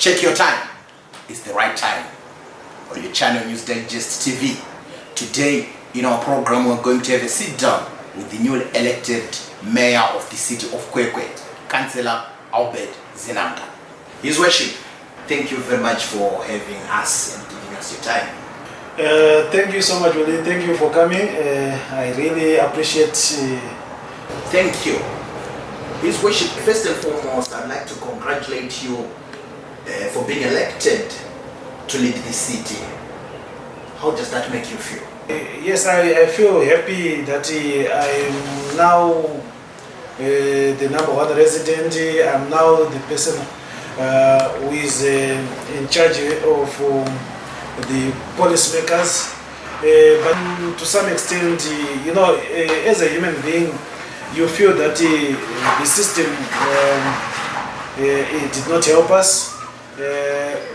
Check your time. It's the right time. On your channel News Digest TV. Today, in our program, we're going to have a sit down with the newly elected mayor of the city of Kwekwe, Councillor Albert Zinanga. His Worship, thank you very much for having us and giving us your time. Thank you so much, Willie. Thank you for coming. I really appreciate. Thank you. His Worship, first and foremost, I'd like to congratulate you for being elected to lead the city. How does that make you feel? Yes, I feel happy that I am now the #1 resident. I'm now the person who is in charge of the policymakers. But to some extent, you know, as a human being, you feel that the system it did not help us.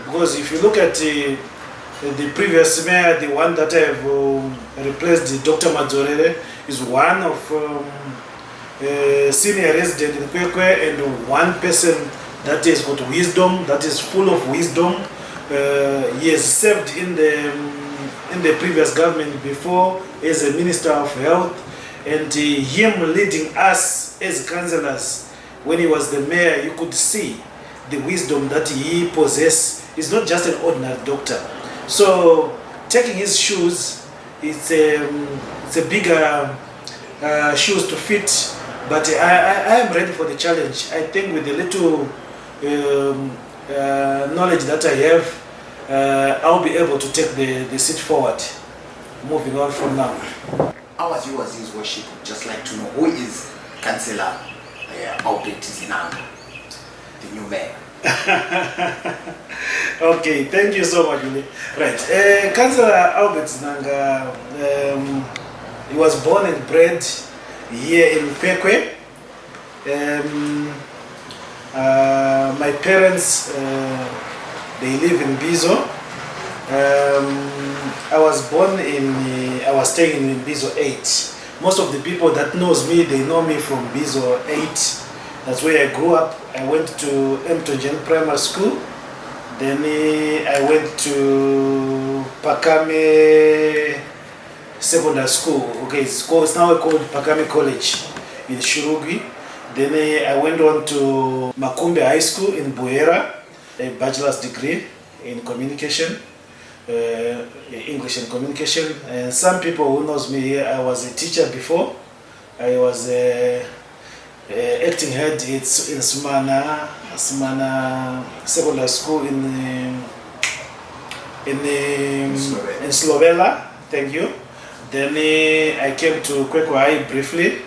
Because if you look at the previous mayor, the one that I have replaced, Dr. Madzorere, is one of senior resident in Kwekwe and one person that has got wisdom, that is full of wisdom. He has served in the previous government before as a Minister of Health, and him leading us as councillors when he was the mayor, you could see the wisdom that he possesses. Is not just an ordinary doctor. So taking his shoes, it's a bigger shoes to fit, but I am ready for the challenge. I think with the little knowledge that I have, I'll be able to take the seat forward, moving on from now. How was you as His Worship? Just like to know, who is Councillor Albert Zinanga, the new mayor? Okay, thank you so much, Willie. Right, Councillor Albert Zinanga, he was born and bred here in Kwekwe. My parents, they live in Bizo. I was staying in Bizo 8. Most of the people that knows me, they know me from Bizo 8. That's where I grew up. I went to Mtonjen Primary School. Then I went to Pakame Secondary School. Okay, it's now called Pakame College in Shurugi. Then I went on to Makumbe High School in Buera, a bachelor's degree in communication, English and communication. And some people who knows me here, I was a teacher before. I was acting head in Smana Secondary School in Slovenia. Thank you. Then I came to Kwekwe High briefly.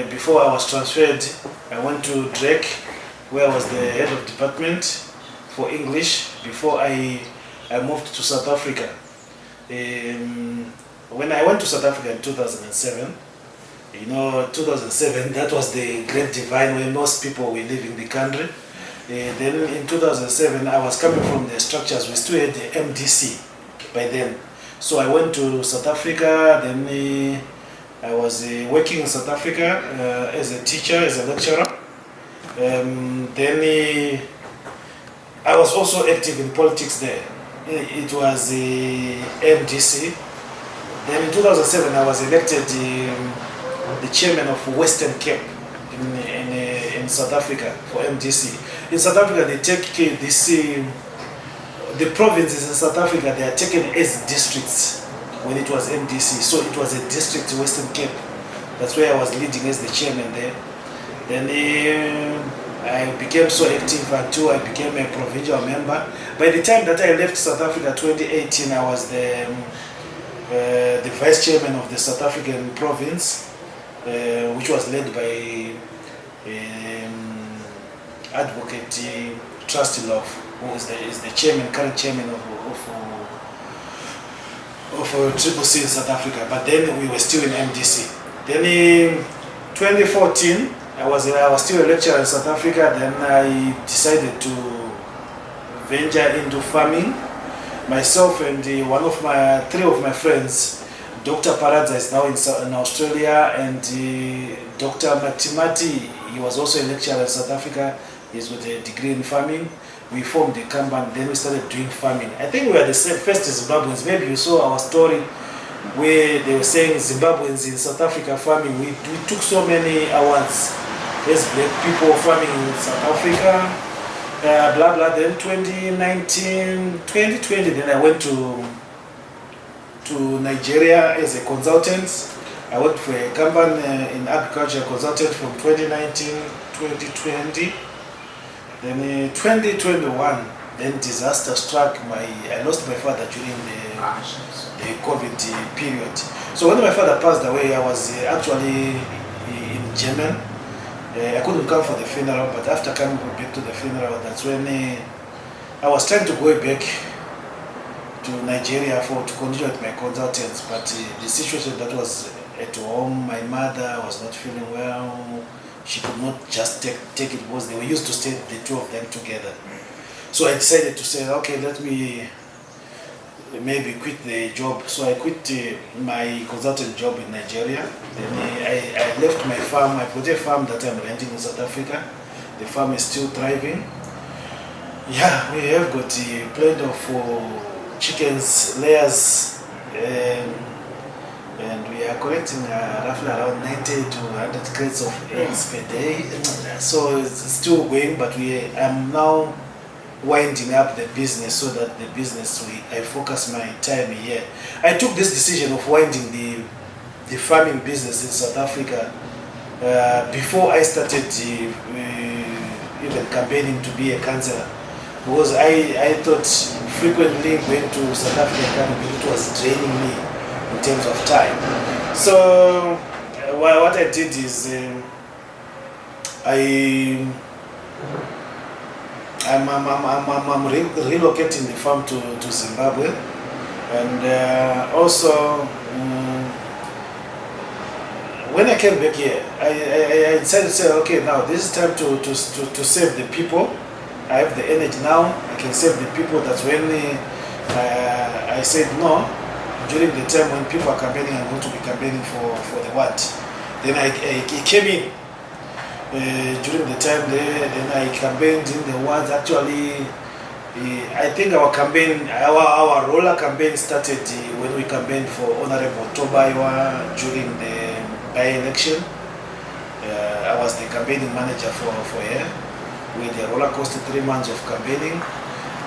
Before I was transferred, I went to Drake, where I was the head of department for English before I moved to South Africa. When I went to South Africa in 2007, you know, 2007, that was the great divide when most people were leaving the country. Then in 2007, I was coming from the structures. We still had the MDC by then. So I went to South Africa. Then I was working in South Africa as a teacher, as a lecturer. Then I was also active in politics there. It was the MDC. Then in 2007, I was elected the chairman of Western Cape in South Africa for MDC. In South Africa, they take this, the provinces in South Africa, they are taken as districts when it was MDC. So it was a district, Western Cape. That's where I was leading as the chairman there. Then I became so active until I became a provincial member. By the time that I left South Africa 2018, I was the vice chairman of the South African province, which was led by Advocate Trusty Love, who is the chairman, current chairman of Triple C in South Africa. But then we were still in MDC. Then in 2014, I was still a lecturer in South Africa. Then I decided to venture into farming. Myself and three of my friends, Dr. Paradza is now in Australia, and Dr. Matimati, he was also a lecturer in South Africa. He's with a degree in farming. we formed a company, then we started doing farming. I think we were the first Zimbabweans. Maybe you saw our story where they were saying Zimbabweans in South Africa farming. We took so many awards as black people farming in South Africa, blah blah. Then 2019, 2020, then I went to Nigeria as a consultant. I worked for a company in agriculture, consultant from 2019, 2020. Then in 2021, then disaster struck. I lost my father during the COVID period. So when my father passed away, I was actually in Germany. I couldn't come for the funeral, but after coming back to the funeral, that's when I was trying to go back to Nigeria to continue with my consultants. But the situation that was at home, my mother was not feeling well. She could not just take it because they were used to stay the two of them together. So I decided to say, okay, let me maybe quit the job. So I quit my consultant job in Nigeria. Then I left my farm. I put a farm that I'm renting in South Africa. The farm is still thriving. Yeah, we have got plenty of chickens, layers, and we are collecting roughly around 90 to 100 crates of eggs per day. So it's still going, but I'm now winding up the business so that the business, I focus my time here. I took this decision of winding the farming business in South Africa before I started even campaigning to be a councillor, because I thought frequently going to South Africa it was draining me in terms of time. So what I did is I'm relocating the farm to Zimbabwe, and also when I came back here, I decided to say, okay, now this is time to save the people. I have the energy now. I can save the people. That's when I said no. During the time when people are campaigning, I'm going to be campaigning for the what. Then I came in. During the time there, then I campaigned in the wards. Actually, I think our campaign, our roller campaign started when we campaigned for Honorable Tobaiwa during the by-election. I was the campaigning manager for her. We had a roller coaster 3 months of campaigning.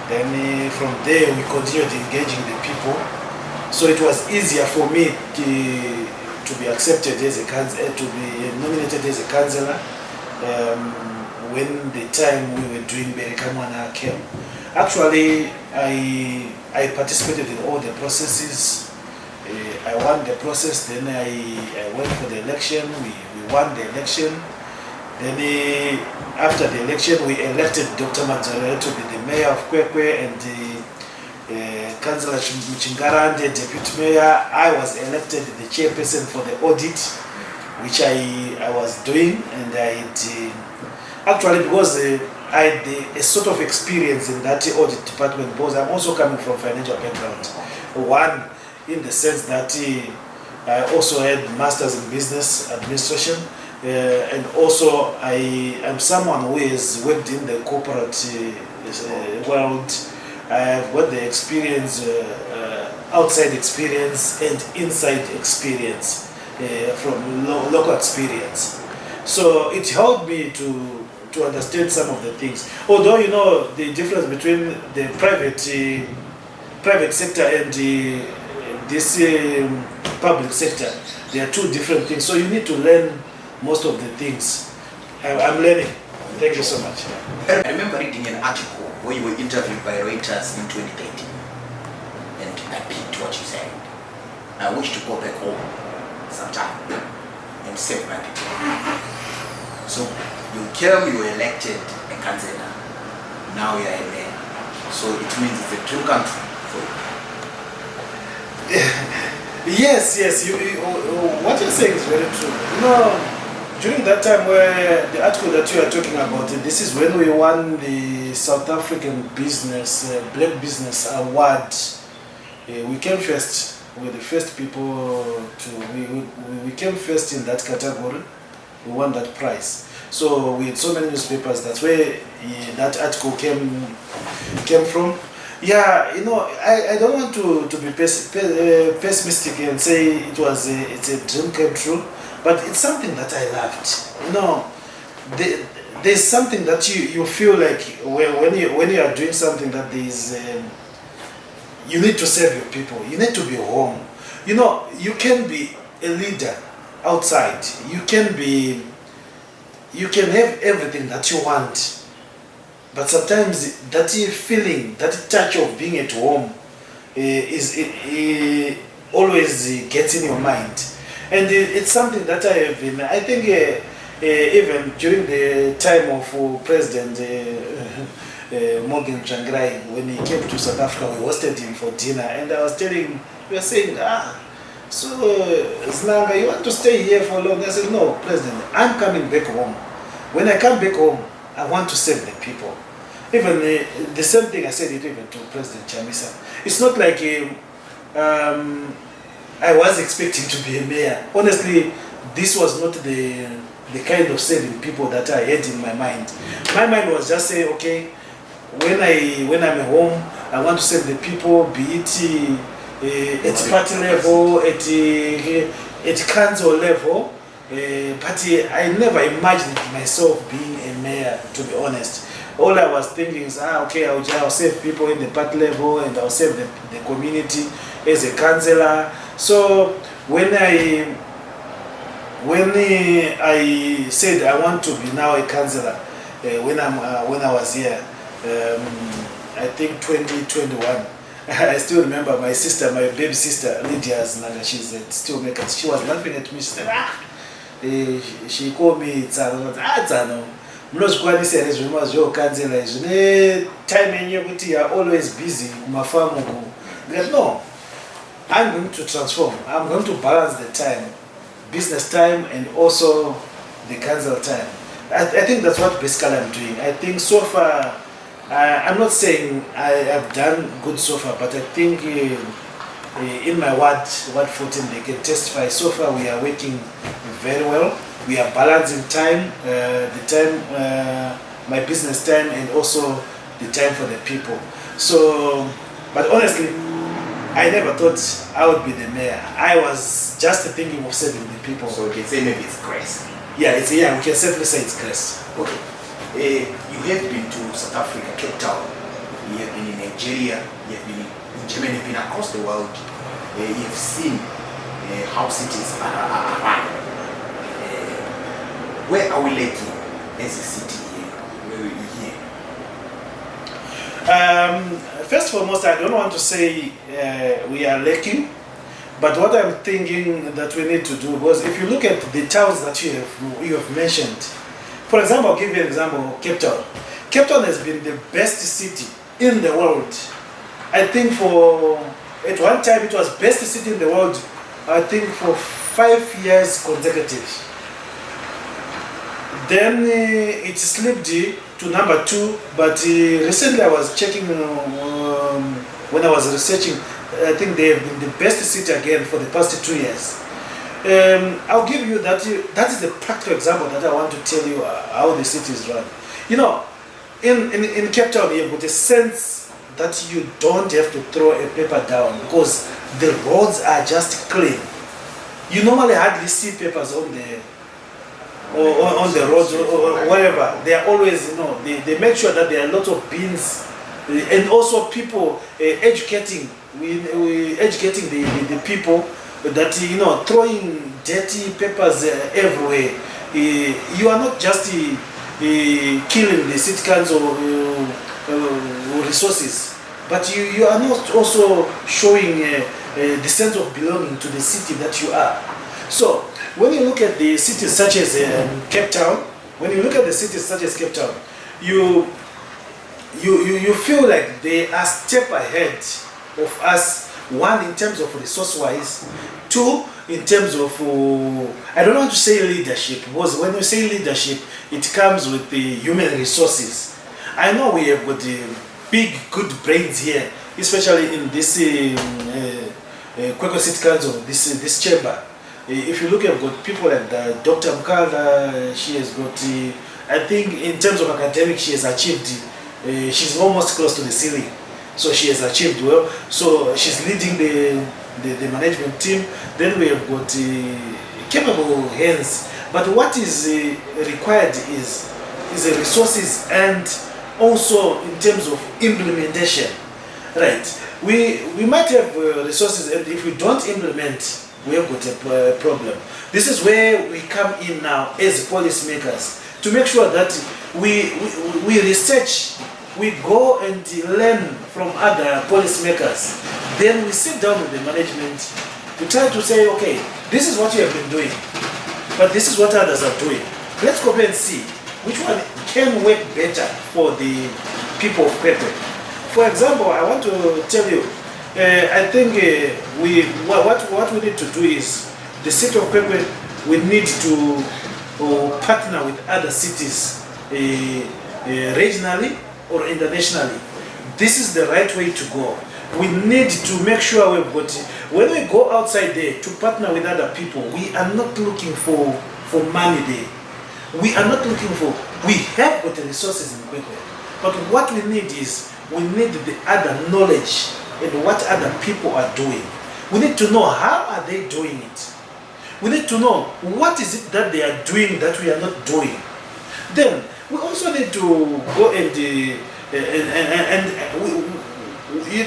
Then from there, we continued engaging the people. So it was easier for me to be accepted as a councillor, to be nominated as a councillor. When the time we were doing Berikamwana came. Actually, I participated in all the processes. I won the process, then I went for the election, we won the election. Then after the election, we elected Dr. Manzarel to be the mayor of Kwekwe, and Councillor Mchingara, the deputy mayor. I was elected the chairperson for the audit, which I was doing, and actually because I had a sort of experience in that audit department, because I'm also coming from financial background. One, in the sense that I also had masters in business administration, and also I am someone who has worked in the corporate world. I have got the experience, outside experience and inside experience. From local experience. So it helped me to understand some of the things. Although, you know, the difference between the private sector and this public sector, they are two different things. So you need to learn most of the things. I'm learning. Thank you so much. I remember reading an article where you were interviewed by Reuters in 2013, and I picked what you said. I wish to go back home sometime and save my people. So you came, you were elected a councillor. Now you are a mayor. So it means it's a dream country for you. Yes. What you're saying is very true. You know, during that time where the article that you are talking about, this is when we won the South African Business Black Business Award. We came first. We were the first people to, we came first in that category. We won that prize. So we had so many newspapers. That's where that article came from. Yeah, I don't want to be pessimistic and say it's a dream come true, but it's something that I loved. There's something that you feel like when you are doing something that you need to serve your people. You need to be home. You can be a leader outside. You can have everything that you want, but sometimes that feeling, that touch of being at home always gets in your mind, and it's something that I have been. I think even during the time of President Morgan Tsvangirai, when he came to South Africa, we hosted him for dinner, and I was telling him, we were saying, so Znanga, you want to stay here for long? I said, no, President, I'm coming back home. When I come back home, I want to serve the people. Even the same thing I said it even to President Chamisa. It's not like I was expecting to be a mayor. Honestly, this was not the kind of serving people that I had in my mind. My mind was just saying, okay, when I'm at home, I want to serve the people, be it at party level, at council level. But I never imagined myself being a mayor, to be honest. All I was thinking is, okay, I'll serve people in the party level, and I'll serve the community as a councillor. So when I said I want to be now a councillor, when I was here, I think 2021, I still remember my sister, my baby sister, Lydia Znanga, she's a steelmaker. She was laughing at me. She said, she called me Tsano. Mnozikwanisa rezvima zvokanzela zvine timing yekuti you are always busy kumafamu. No, I'm going to transform. I'm going to balance the time, business time and also the council time. I think that's what basically I'm doing. I think so far, I'm not saying I have done good so far, but I think in my ward 14, they can testify. So far we are working very well. We are balancing time, my business time, and also the time for the people. So, but honestly, I never thought I would be the mayor. I was just thinking of serving the people. So we can say maybe it's grace. Yeah, we can safely say it's grace. Okay. You have been to South Africa, Cape Town. You have been in Nigeria. You have been in Germany. You have been across the world. You have seen how cities are run. Where are we lacking as a city here? Where are we here? First and foremost, I don't want to say we are lacking, but what I'm thinking that we need to do, because if you look at the towns that you have mentioned, for example, I'll give you an example, Cape Town. Cape Town has been the best city in the world. I think at one time it was best city in the world, I think for 5 years consecutive. Then it slipped to number 2, but recently I was checking when I was researching, I think they have been the best city again for the past 2 years. I'll give you that is the practical example that I want to tell you how the city is run. In Cape Town, you have got a sense that you don't have to throw a paper down because the roads are just clean. You normally hardly see papers on the roads or whatever. They are always, they make sure that there are a lot of bins, and also people educating the people that throwing dirty papers everywhere. You are not just killing the city council resources, but you are not also showing the sense of belonging to the city that you are. So when you look at the cities such as Cape Town, you feel like they are a step ahead of us. One, in terms of resource-wise. Two, in terms of, I don't want to say leadership, because when you say leadership, it comes with the human resources. I know we have got big, good brains here, especially in this Kwekwe City Council, this chamber. If you look at got people like Dr. Mkala, she has got, I think in terms of academic, she has achieved, she's almost close to the ceiling. So she has achieved well. So she's leading the management team. Then we have got capable hands. But what is required is resources and also in terms of implementation. Right. We might have resources, and if we don't implement, we have got a problem. This is where we come in now as policymakers to make sure that we research, we go and learn from other policymakers. Then we sit down with the management to try to say, okay, this is what you have been doing, but this is what others are doing. Let's go and see which one can work better for the people of Kwekwe. For example, I want to tell you, I think what we need to do is, the city of Kwekwe, we need to partner with other cities regionally or internationally. This is the right way to go. We need to make sure we've got, when we go outside there to partner with other people, we are not looking for money there. We are not looking for, we have got the resources in Kwekwe, but what we need is, we need the other knowledge and what other people are doing. We need to know how are they doing it. We need to know what is it that they are doing that we are not doing. Then we also need to go and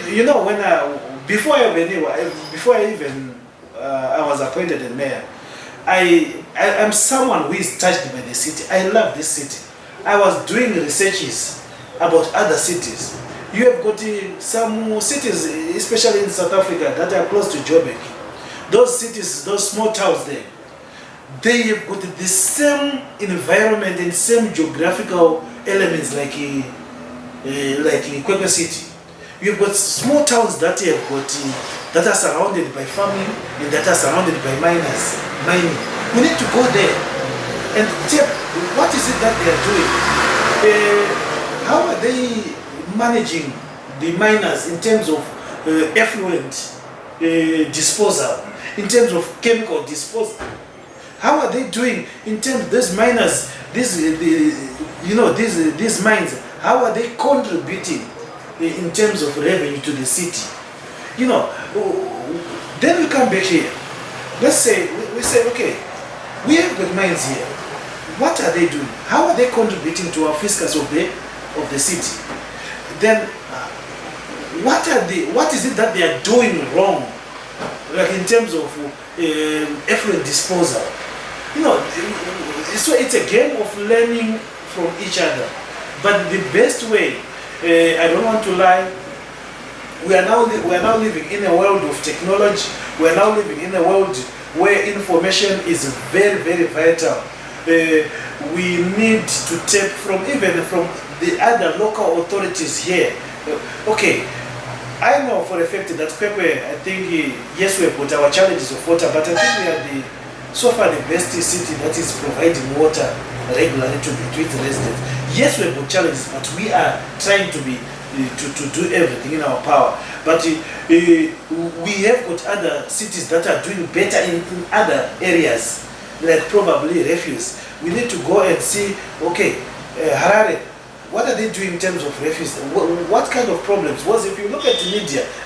you know, when before I was appointed a mayor, I am someone who is touched by the city. I love this city. I was doing researches about other cities. You have got some cities, especially in South Africa, that are close to Joburg. Those cities, those small towns there, they have got the same environment and same geographical elements like Kwekwe City. You have got small towns that have got that are surrounded by farming and that are surrounded by mining. We need to go there and check what is it that they are doing. How are they managing the miners in terms of effluent disposal, in terms of chemical disposal? How are they doing in terms of these miners, these mines? How are they contributing in terms of revenue to the city? You know, then we come back here. Let's say we say, okay, we have got mines here. What are they doing? How are they contributing to our fiscus of the city? Then what is it that they are doing wrong, like in terms of effluent disposal? You know, so it's a game of learning from each other. But the best way, I don't want to lie, we are now living in a world of technology. We are now living in a world where information is very, very vital. We need to take from the other local authorities here. Okay, I know for a fact that Kwekwe, I think, yes, we have got our challenges of water, but I think we are so far the best city that is providing water regularly to its residents. Yes, we have got challenges, but we are trying to do everything in our power. But we have got other cities that are doing better in other areas, like probably refuse. We need to go and see, okay, Harare, what are they doing in terms of refuse? What kind of problems? Because if you look at the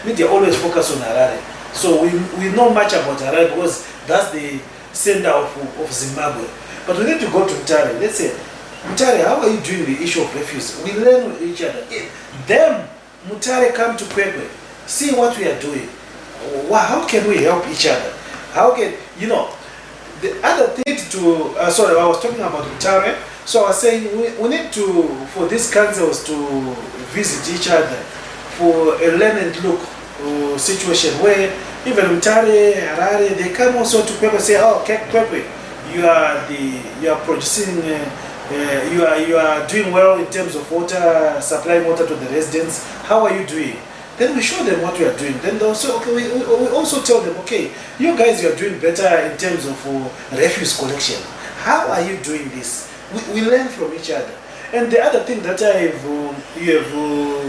media always focus on Harare. So we know much about Harare because that's the center of Zimbabwe. But we need to go to Mutare. Let's say, Mutare, how are you doing the issue of refuse? We learn with each other. Them, Mutare, come to Kwekwe, see what we are doing. How can we help each other? How can, you know, the other thing to, sorry, I was talking about Mutare. So I was saying we need to, for these councils to visit each other for a learn and look situation where even Mutare, Harare, they come also to Kwekwe and say, oh, Kwekwe, you are producing, you are doing well in terms of water, supplying water to the residents. How are you doing? Then we show them what we are doing. Then they also, okay, we also tell them, okay, you guys, you are doing better in terms of refuse collection. How are you doing this? We learn from each other. And the other thing that you have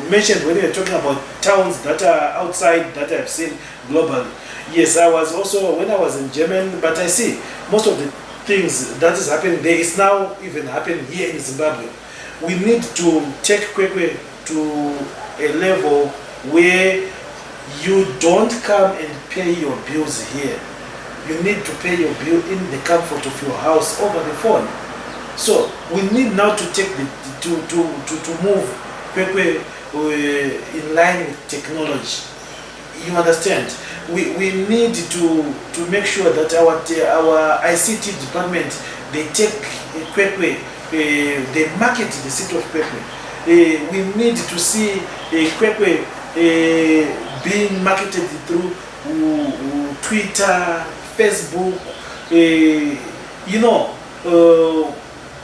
mentioned when you were talking about towns that are outside that I've seen globally. Yes, I was also, when I was in Germany, but I see most of the things that is happening there is now even happening here in Zimbabwe. We need to take Kwekwe to a level where you don't come and pay your bills here. You need to pay your bill in the comfort of your house over the phone. So we need now to take to move Kwekwe in line with technology. You understand? We need to make sure that our ICT department, they take Kwekwe, they market the city of Kwekwe. We need to see Kwekwe being marketed through Twitter, Facebook, you know,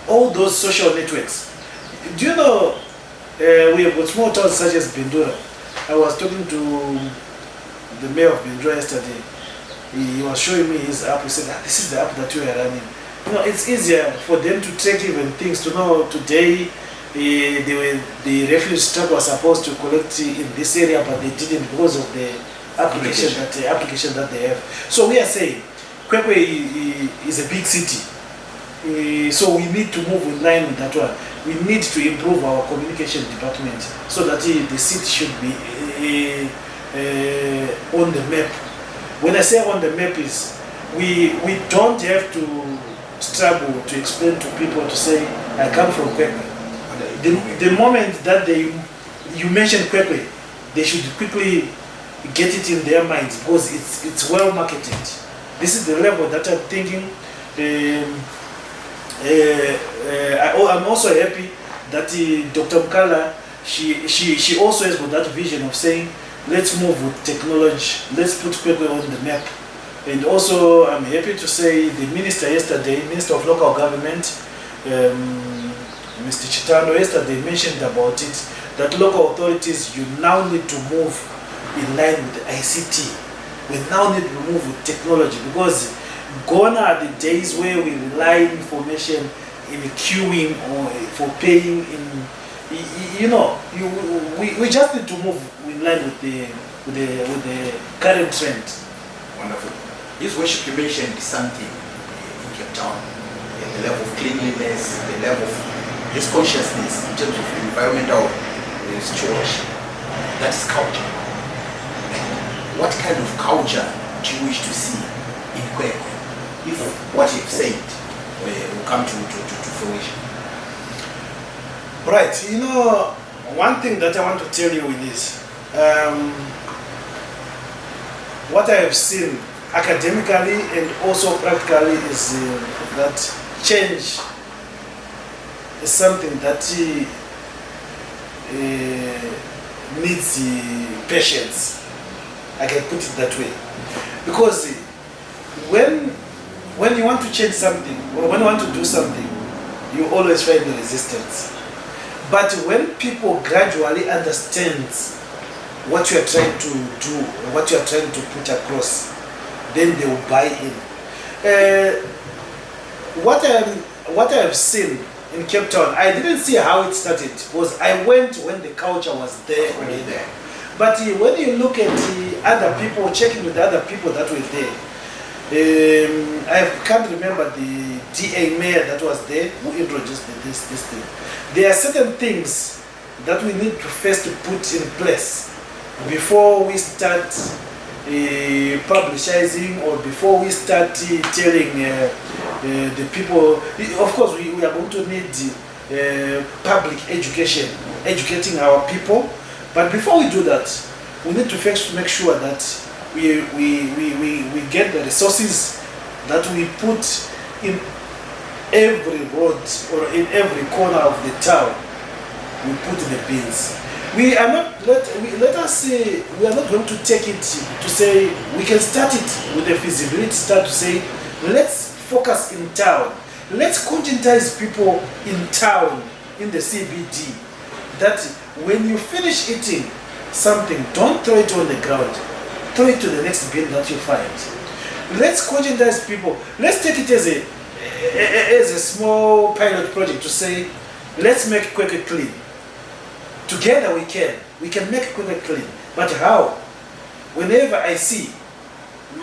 all those social networks. Do you know, we have got small towns such as Bindura. I was talking to the mayor of Bindura yesterday. He was showing me his app. He said, this is the app that you are running. You know, it's easier for them to track even things, to know today the refuse truck was supposed to collect in this area, but they didn't because of the application that they have. So we are saying, Kwekwe is a big city. So we need to move in line with that one. We need to improve our communication department so that the city should be on the map. When I say on the map is, we don't have to struggle to explain to people to say, I come from Kwekwe. The moment that you mention Kwekwe, they should quickly get it in their minds because it's well marketed. This is the level that I'm thinking. I'm also happy that Dr. Mkala, she also has got that vision of saying, let's move with technology, let's put Kwekwe on the map. And also I'm happy to say the minister yesterday, Minister of Local Government, Mr. Chitano yesterday mentioned about it, that local authorities, you now need to move in line with ICT. We now need to move with technology because gone are the days where we rely on information in queuing or for paying in, you know, we just need to move in line with the current trend. Wonderful. This worship you mentioned is something in Cape Town, the level of cleanliness, the level of this consciousness in terms of environmental stewardship. That is culture. What kind of culture do you wish to see in Kwekwe if what you've said will come to fruition? Right, you know, one thing that I want to tell you with this, what I have seen academically and also practically is that change is something that needs patience. I can put it that way. Because when you want to change something or when you want to do something, you always find the resistance. But when people gradually understand what you are trying to do, or what you are trying to put across, then they will buy in. What I have seen in Cape Town, I didn't see how it started because I went when the culture was there already. But when you look at the other people, checking with the other people that were there, I can't remember the DA mayor that was there who introduced this thing. There are certain things that we need to first put in place before we start publicizing or before we start telling the people. Of course, we are going to need public education, educating our people. But before we do that, we need to first make sure that we get the resources that we put in every road or in every corner of the town. We put the bins. We are not, let us say, we are not going to take it to say, we can start it with a feasibility start to say, let's focus in town. Let's conscientize people in town, in the CBD, that when you finish eating something, don't throw it on the ground. Throw it to the next bin that you find. Let's conscientize people. Let's take it as a small pilot project to say, let's make Kwekwe clean. Together we can make Kwekwe clean. But how? Whenever I see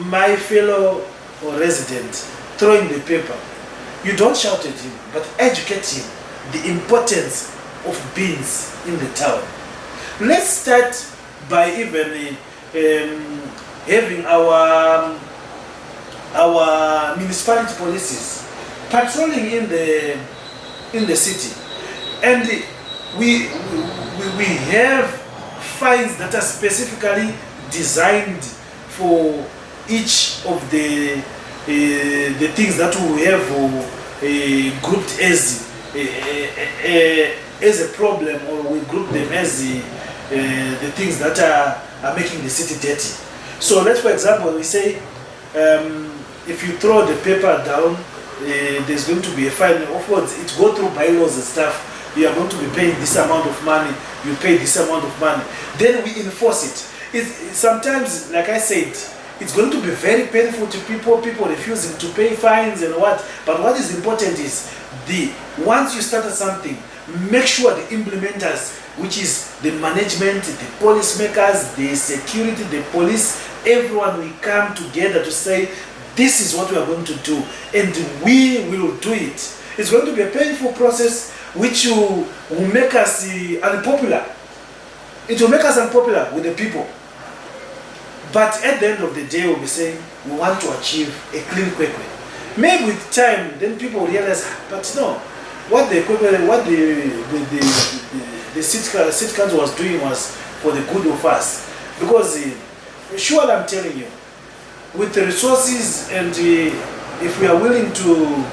my fellow resident throwing the paper, you don't shout at him, but educate him the importance of bins in the town. Let's start by even having our municipality policies patrolling in the city, and we have fines that are specifically designed for each of the things that we have grouped as a problem, or we group them as the things that are making the city dirty. So let's, for example, we say if you throw the paper down, there's going to be a fine. Of course, it go through bylaws and stuff. You are going to be paying this amount of money. You pay this amount of money. Then we enforce it. Sometimes, like I said, it's going to be very painful to people refusing to pay fines and what. But what is important is once you started something, make sure the implementers, which is the management, the policymakers, the security, the police, everyone will come together to say, this is what we are going to do, and we will do it. It's going to be a painful process which will make us unpopular. It will make us unpopular with the people. But at the end of the day, we'll be saying, we want to achieve a clean Kwekwe. Maybe with time, then people realize, but no, what the city council was doing was for the good of us. Because, sure, I'm telling you, with the resources, and if we are willing to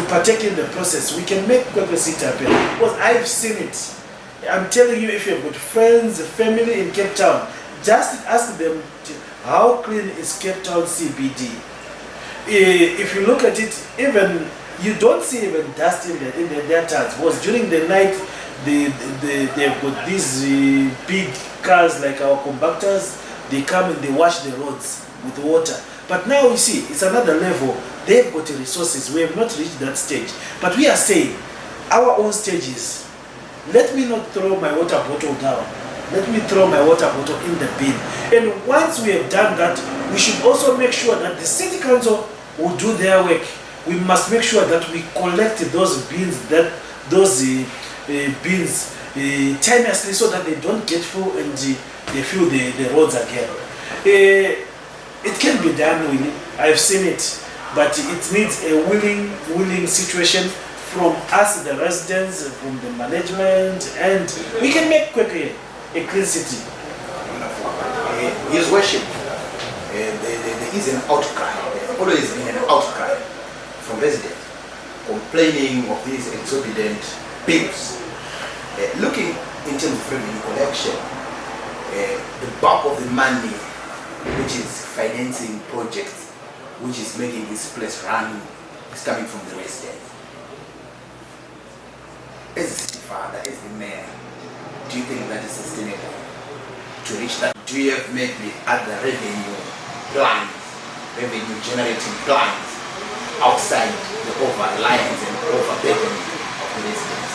partake in the process, we can make Kwekwe City happen. Because I've seen it. I'm telling you, if you've got friends, family in Cape Town, just ask them how clean is Cape Town CBD. If you look at it, even you don't see even dust in their towns. Because during the night, they've got these big cars like our compactors. They come and they wash the roads with water. But now you see, it's another level. They've got the resources. We have not reached that stage. But we are saying, our own stages. Let me not throw my water bottle down. Let me throw my water bottle in the bin. And once we have done that, we should also make sure that the city council will do their work. We must make sure that we collect those bins, timelessly, so that they don't get full and they fill the roads again. It can be done, really. I've seen it, but it needs a willing situation from us, the residents, from the management, and we can make Kwekwe a clean city. His worship, there is an outcry, there always been an outcry from residents complaining of these exorbitant bills. Looking in terms of revenue collection, the bulk of the money which is financing projects, which is making this place run, is coming from the residents. As a city father, as the mayor, do you think that is sustainable to reach that? Do you have maybe other revenue plans, revenue generating plans outside the over-reliance and overburdening of the residents?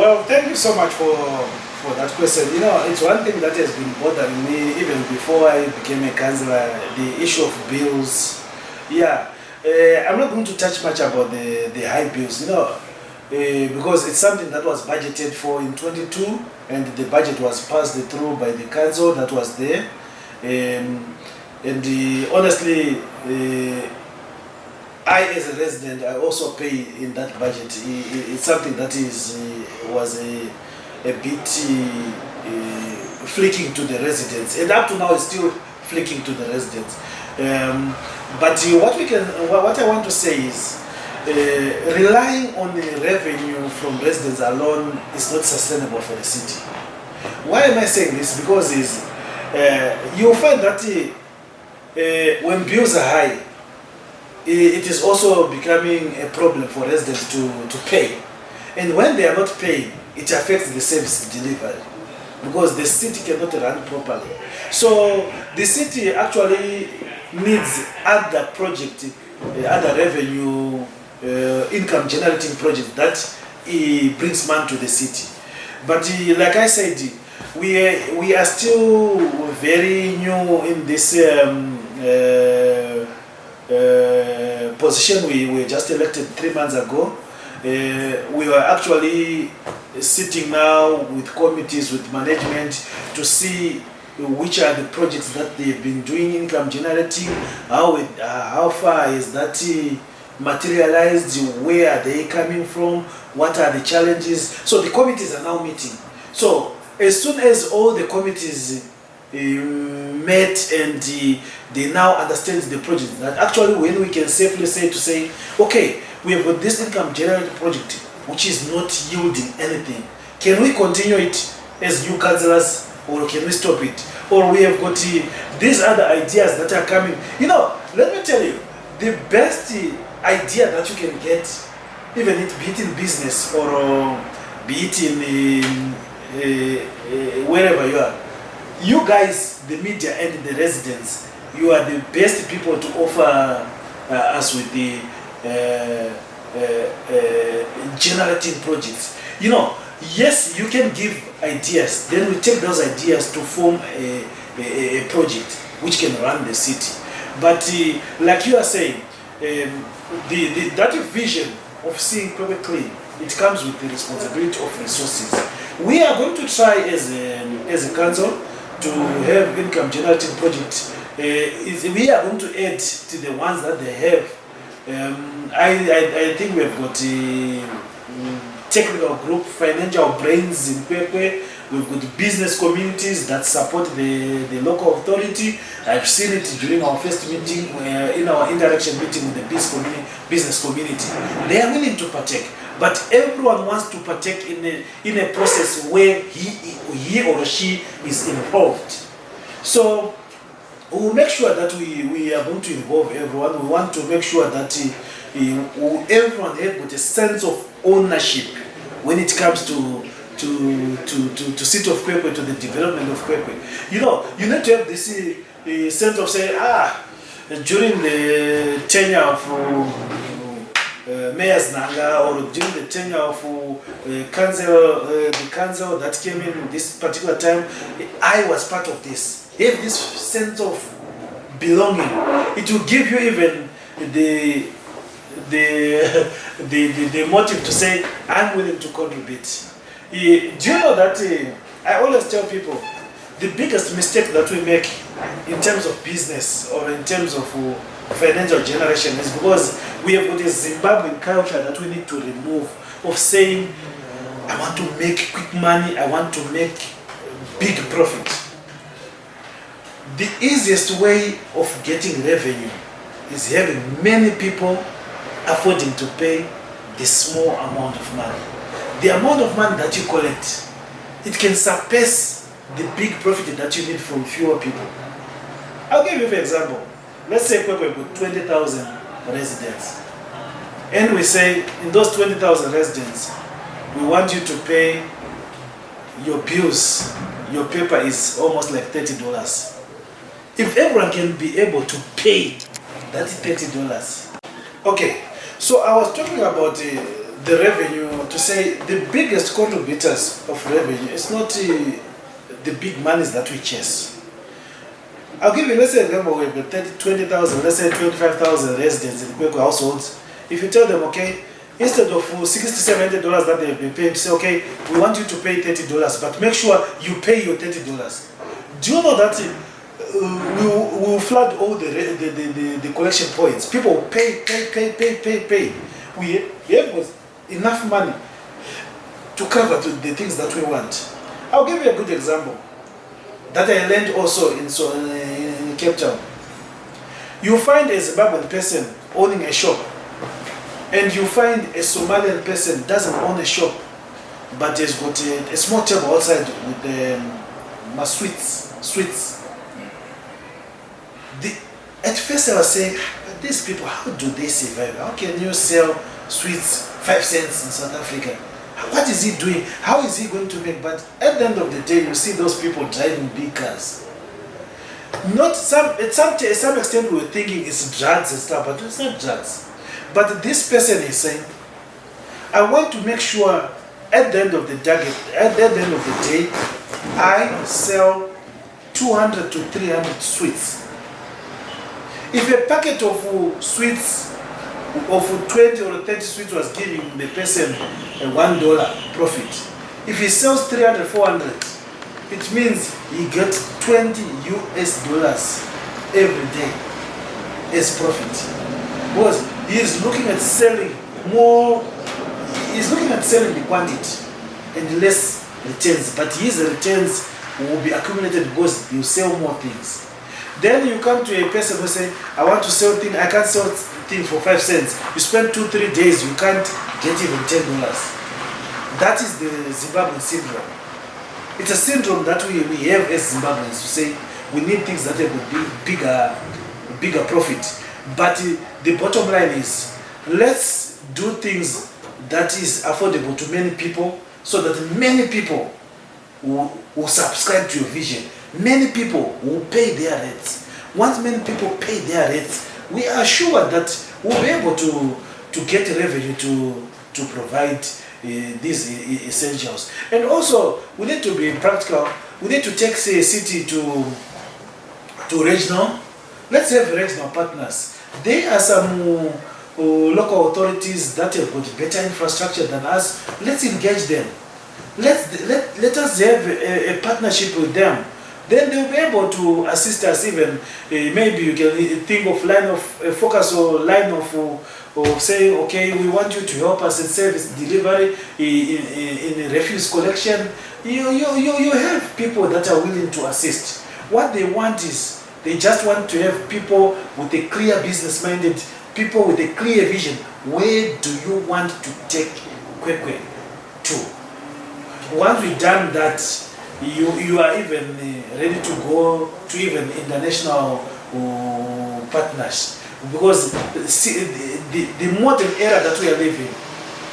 Well, thank you so much for that question. You know, it's one thing that has been bothering me even before I became a councillor, the issue of bills. Yeah, I'm not going to touch much about the high bills, you know, because it's something that was budgeted for in 22, and the budget was passed through by the council that was there. Honestly, I as a resident, I also pay in that budget. It's something that was a bit flicking to the residents, and up to now it's still flicking to the residents. But what I want to say is, relying on the revenue from residents alone is not sustainable for the city. Why am I saying this? Because you'll find that when bills are high, it is also becoming a problem for residents to pay. And when they are not paying, it affects the service delivery, because the city cannot run properly. So the city actually needs other project, other revenue income generating project that brings money to the city. But like I said, we are still very new in this position. We were just elected 3 months ago. We are actually sitting now with committees, with management, to see which are the projects that they've been doing income generating, how far is that materialized, where are they coming from, what are the challenges. So the committees are now meeting. So as soon as all the committees met and they now understand the project, that actually when we can safely say, okay, we have got this income generating project which is not yielding anything. Can we continue it as new councillors, or can we stop it? Or we have got these other ideas that are coming. You know, let me tell you, the best idea that you can get, even be it in business or be it in wherever you are, you guys, the media and the residents, you are the best people to offer us with the generating projects. You know, yes, you can give ideas, then we take those ideas to form a project which can run the city. But like you are saying, that vision of seeing Kwekwe clean, it comes with the responsibility of resources. We are going to try as a council to have income generating projects. We are going to add to the ones that they have. I think we have got a technical group, financial brains in Kwekwe. We've got business communities that support the local authority. I've seen it during our first meeting, in our interaction meeting with the business community. They are willing to partake, but everyone wants to partake in a process where he or she is involved. So we'll make sure that we are going to involve everyone. We want to make sure that everyone has got a sense of ownership when it comes to City of Kwekwe, to the development of Kwekwe. You know, you need to have this sense of saying, during the tenure of Mayor's Nanga, or during the tenure of the council that came in this particular time, I was part of this. Have this sense of belonging. It will give you even the motive to say, I'm willing to contribute. Do you know that I always tell people the biggest mistake that we make in terms of business or in terms of financial generation is because we have got a Zimbabwean culture that we need to remove, of saying, I want to make quick money, I want to make big profit. The easiest way of getting revenue is having many people affording to pay the small amount of money. The amount of money that you collect, it can surpass the big profit that you need from fewer people. I'll give you an example. Let's say Kwekwe with 20,000 residents. And we say, in those 20,000 residents, we want you to pay your bills. Your paper is almost like $30. If everyone can be able to pay that $30. Okay, so I was talking about the revenue, to say the biggest contributors of revenue is not the big monies that we chase. I'll give you, let's say, example, we've got 20,000, let's say 25,000 residents in Kwekwe households. If you tell them, okay, instead of $60, $70 that they've been paid, say, okay, we want you to pay $30, but make sure you pay your $30. Do you know that we will flood all the collection points? People will pay. We have enough money to cover the things that we want. I'll give you a good example that I learned also in Cape Town. You find a Zimbabwean person owning a shop, and you find a Somalian person doesn't own a shop, but has got a small table outside with sweets. At first I was saying, these people, how do they survive? How can you sell sweets 5 cents in South Africa? What is he doing? How is he going to make? But at the end of the day, you see those people driving big cars. At some extent we were thinking it's drugs and stuff, but it's not drugs. But this person is saying, I want to make sure at the end of the day, I sell 200 to 300 sweets. If a packet of sweets of 20 or 30 sweets was giving the person a $1 profit, if he sells 300, 400, it means he gets $20 every day as profit. Because he is looking at selling more, he's looking at selling the quantity and less returns, but his returns will be accumulated because you sell more things. Then you come to a person who say, I want to sell things, I can't sell things for 5 cents. You spend 2-3 days, you can't get even $10. That is the Zimbabwean syndrome. It's a syndrome that we have as Zimbabweans to say we need things that have bigger profit. But the bottom line is, let's do things that is affordable to many people so that many people will subscribe to your vision. Many people will pay their rates. Once many people pay their rates, we are sure that we'll be able to get revenue to provide these essentials. And also, we need to be practical. We need to take, say, a city to regional. Let's have regional partners. There are some local authorities that have got better infrastructure than us. Let's engage them. Let us have a partnership with them. Then they'll be able to assist us. Even maybe you can think of line of focus or line of saying, okay, we want you to help us in service delivery, in refuse collection. You have people that are willing to assist. What they want is, they just want to have people with a clear business-minded, people with a clear vision. Where do you want to take Kwekwe to? Once we've done that, you are even ready to go to even international partners. Because the modern era that we are living,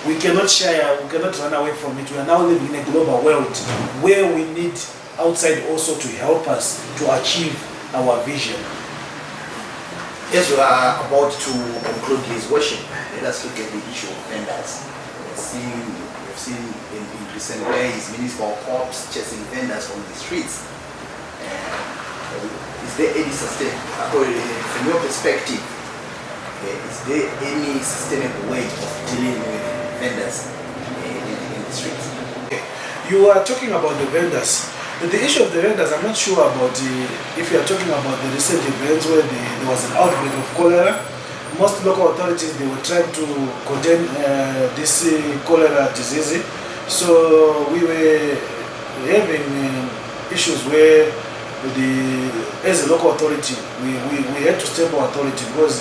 we cannot share, we cannot run away from it. We are now living in a global world where we need outside also to help us to achieve our vision. Yes, we are about to conclude this worship. Let us look at the issue of vendors. We've seen in recent days municipal cops chasing vendors on the streets. Is there any from your perspective, is there any sustainable way of dealing with vendors in the streets? Okay. You are talking about the vendors. The issue of the vendors, I'm not sure about if you are talking about the recent events where there was an outbreak of cholera. Most local authorities, they were trying to contain this cholera disease. So we were having issues where as a local authority, we had to step our authority, because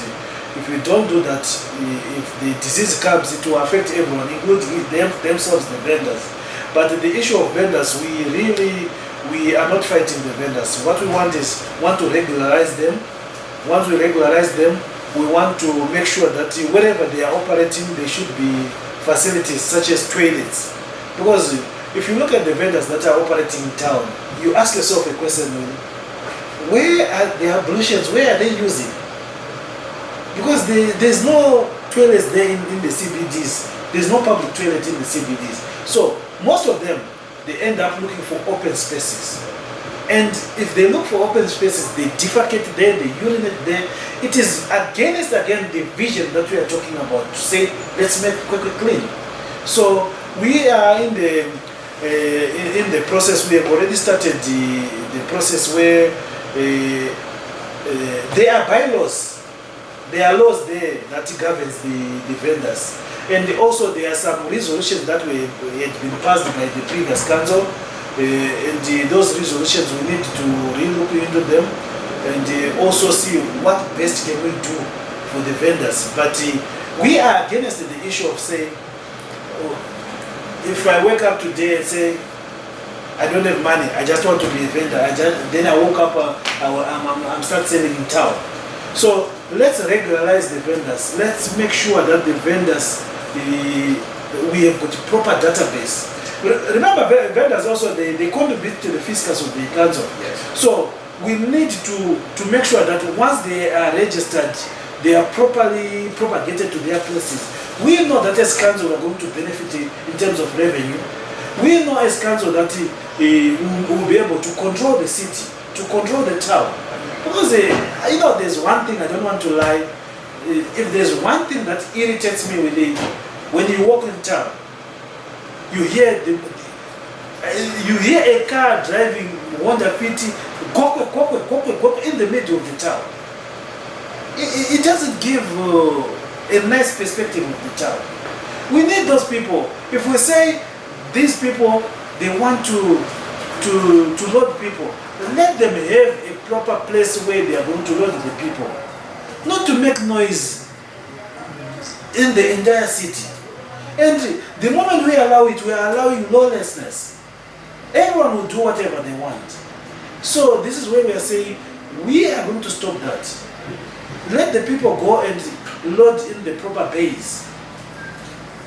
if we don't do that, if the disease comes, it will affect everyone, including themselves, the vendors. But the issue of vendors, we are not fighting the vendors. What we want is to regularize them. Once we regularize them, we want to make sure that wherever they are operating, there should be facilities such as toilets. Because if you look at the vendors that are operating in town, you ask yourself a question, where are their ablutions? Where are they using? Because there's no toilets there in the CBDs. There's no public toilet in the CBDs. So most of them, they end up looking for open spaces. And if they look for open spaces, they defecate there, they urinate there. It is against the vision that we are talking about, to say, let's make Kwekwe clean. So we are in the process. We have already started the process where there are bylaws. There are laws there that governs the vendors. And also there are some resolutions that had been passed by the previous council. And those resolutions, we need to re-look into them and also see what best can we do for the vendors. But we are against the issue of saying, if I wake up today and say, I don't have money, I just want to be a vendor, then I woke up, I'm start selling in town. So let's regularize the vendors. Let's make sure that the vendors, we have got a proper database. Remember, vendors also, they contribute to the fiscus of the council. Yes. So we need to make sure that once they are registered they are properly propagated to their places. We know that as council we are going to benefit in terms of revenue. We know as council that we will be able to control the city, to control the town. Because there's one thing, I don't want to lie, if there's one thing that irritates me with it, when you walk in town, you hear a car driving Honda Fit, in the middle of the town. It doesn't give a nice perspective of the town. We need those people. If we say these people, they want to load people, let them have a proper place where they are going to load the people. Not to make noise in the entire city. And the moment we allow it, we are allowing lawlessness. Everyone will do whatever they want. So this is where we are saying, we are going to stop that. Let the people go and load in the proper bays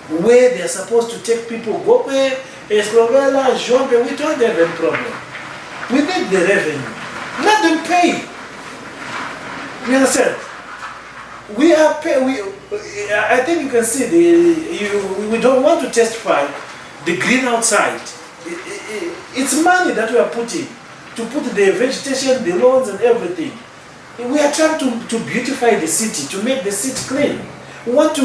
where they are supposed to take people. Kwekwe, Eslovela, Jombe, we don't have any problem. We need the revenue. Let them pay. You understand? We are I think you can see we don't want to testify the green outside. It's money that we are putting to put the vegetation, the lawns and everything. We are trying to beautify the city, to make the city clean. We want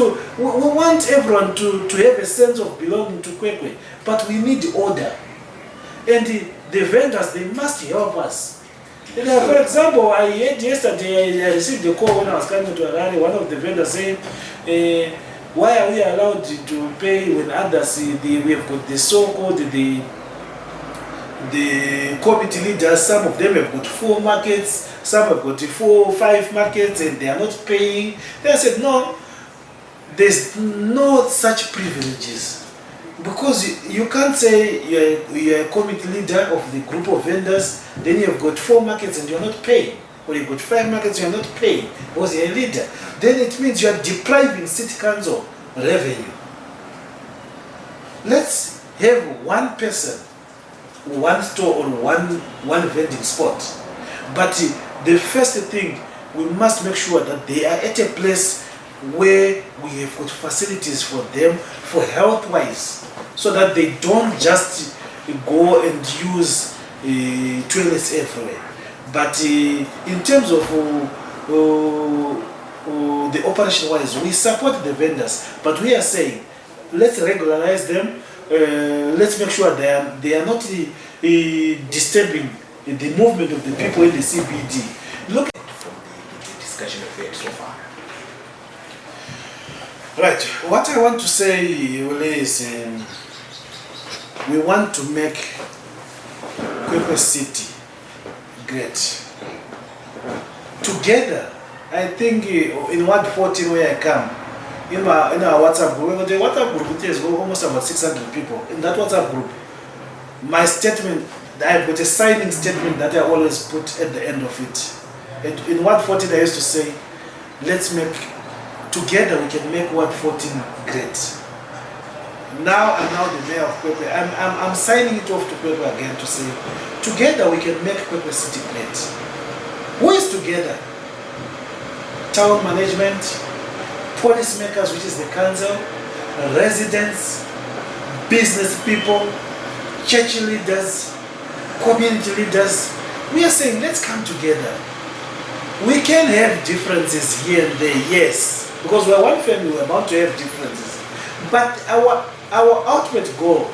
everyone to have a sense of belonging to Kwekwe, but we need order. And the vendors, they must help us. For example, I heard yesterday, I received a call when I was coming to Harare, one of the vendors saying, why are we allowed to pay when others, we have got the so-called, the committee leaders, some of them have got 4 markets, some have got 4 or 5 markets, and they are not paying. They said, no, there's no such privileges. Because you can't say you're a committee leader of the group of vendors, then you've got 4 markets and you're not paying. Or you've got 5 markets and you're not paying because you're a leader. Then it means you're depriving city council revenue. Let's have one person, one store or one vending spot. But the first thing, we must make sure that they are at a place where we have got facilities for them, for health-wise, so that they don't just go and use toilets everywhere. But in terms of the operation-wise, we support the vendors, but we are saying, let's regularize them. Let's make sure they are not disturbing the movement of the people in the CBD. Look from the discussion we've had so far. Right. What I want to say is we want to make Kwekwe City great. Together, I think in Ward 14 where I come, in our WhatsApp group, the WhatsApp group is almost about 600 people. In that WhatsApp group, my statement, I've got a signing statement that I always put at the end of it. And in Ward 14, I used to say, let's make, together we can make Ward 14 great. Now I'm now the mayor of Kwekwe. I'm signing it off to Kwekwe again to say, together we can make Kwekwe City great. Who is together? Town management, policymakers, which is the council, residents, business people, church leaders, community leaders. We are saying, let's come together. We can have differences here and there, yes, because we're one family, we're bound to have differences. But our ultimate goal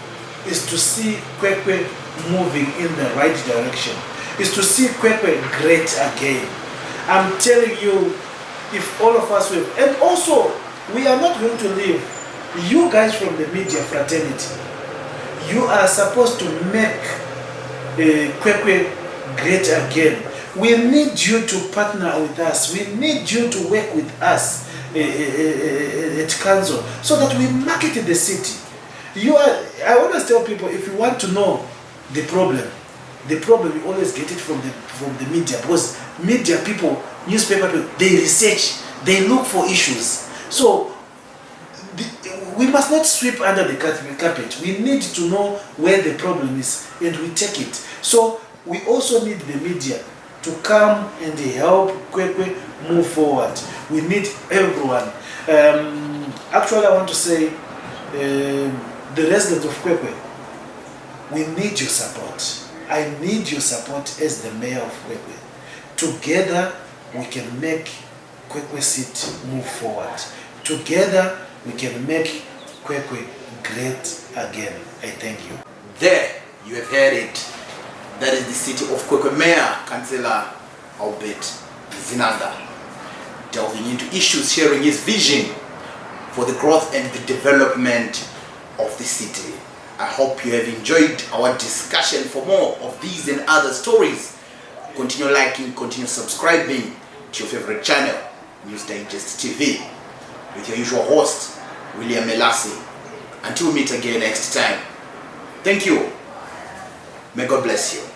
is to see Kwekwe moving in the right direction, is to see Kwekwe great again. I'm telling you, if all of us will, and also, we are not going to leave. You guys from the media fraternity, you are supposed to make Kwekwe great again. We need you to partner with us. We need you to work with us at council so that we market the city. I always tell people, if you want to know the problem you always get it from the media, because media people, newspaper people, they research, they look for issues. So we must not sweep under the carpet. We need to know where the problem is and we take it. So we also need the media to come and help Kwekwe move forward. We need everyone. Actually, I want to say, the residents of Kwekwe, we need your support. I need your support as the mayor of Kwekwe. Together, we can make Kwekwe City move forward. Together, we can make Kwekwe great again. I thank you. There, you have heard it. That is the city of Kwekwe Mayor, Councillor Albert Zinanga, delving into issues, sharing his vision for the growth and the development of the city. I hope you have enjoyed our discussion. For more of these and other stories, continue liking, continue subscribing to your favorite channel, News Digest TV, with your usual host, William Melasi. Until we meet again next time, thank you. May God bless you.